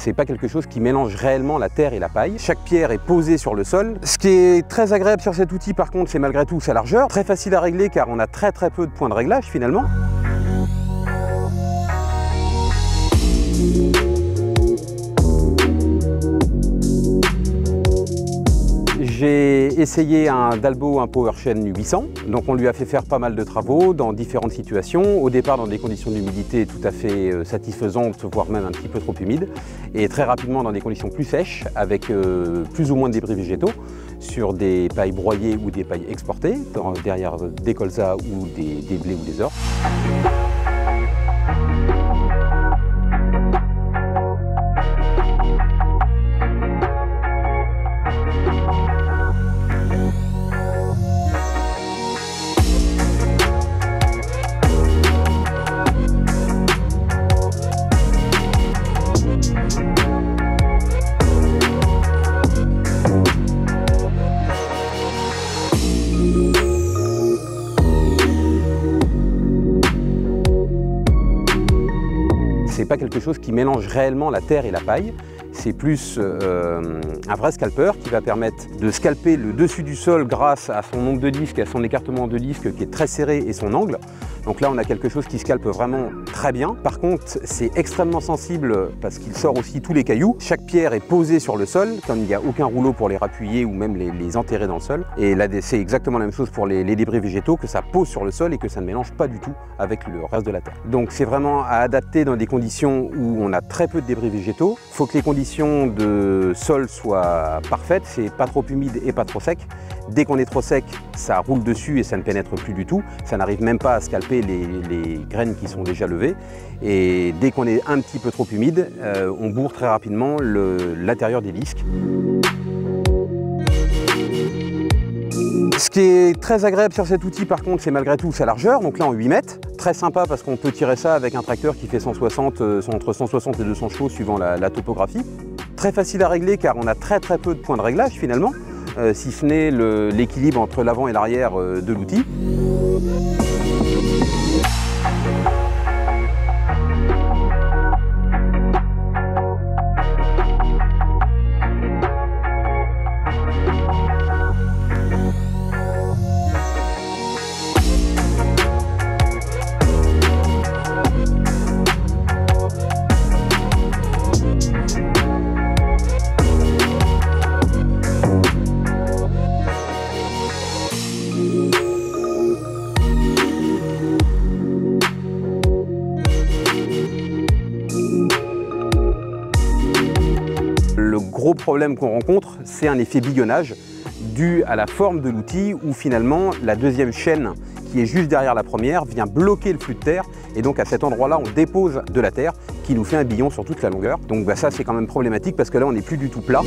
C'est pas quelque chose qui mélange réellement la terre et la paille. Chaque pierre est posée sur le sol. Ce qui est très agréable sur cet outil par contre, c'est malgré tout sa largeur. Très facile à régler car on a très peu de points de réglage finalement. J'ai essayé un Dalbo, un PowerChain 800, donc on lui a fait faire pas mal de travaux dans différentes situations. Au départ dans des conditions d'humidité tout à fait satisfaisantes, voire même un petit peu trop humides, et très rapidement dans des conditions plus sèches, avec plus ou moins de débris végétaux, sur des pailles broyées ou des pailles exportées, derrière des colzas ou des blés ou des orties. C'est pas quelque chose qui mélange réellement la terre et la paille, c'est plus un vrai scalper qui va permettre de scalper le dessus du sol grâce à son nombre de disques, à son écartement de disques qui est très serré et son angle. Donc là on a quelque chose qui scalpe vraiment très bien. Par contre c'est extrêmement sensible parce qu'il sort aussi tous les cailloux. Chaque pierre est posée sur le sol, comme il n'y a aucun rouleau pour les rappuyer ou même les enterrer dans le sol. Et là c'est exactement la même chose pour les débris végétaux, que ça pose sur le sol et que ça ne mélange pas du tout avec le reste de la terre. Donc c'est vraiment à adapter dans des conditions où on a très peu de débris végétaux. Il faut que les conditions de sol soient parfaites, c'est pas trop humide et pas trop sec. Dès qu'on est trop sec, ça roule dessus et ça ne pénètre plus du tout. Ça n'arrive même pas à scalper les graines qui sont déjà levées. Et dès qu'on est un petit peu trop humide, on bourre très rapidement l'intérieur des disques. Ce qui est très agréable sur cet outil par contre, c'est malgré tout sa largeur, donc là en 8 mètres. Très sympa parce qu'on peut tirer ça avec un tracteur qui fait 160, entre 160 et 200 chevaux suivant la topographie. Très facile à régler car on a très peu de points de réglage finalement, si ce n'est l'équilibre entre l'avant et l'arrière de l'outil. Le gros problème qu'on rencontre, c'est un effet biguonnage dû à la forme de l'outil où finalement la deuxième chaîne qui est juste derrière la première vient bloquer le flux de terre et donc à cet endroit-là on dépose de la terre qui nous fait un billon sur toute la longueur. Donc ça c'est quand même problématique parce que là on n'est plus du tout plat.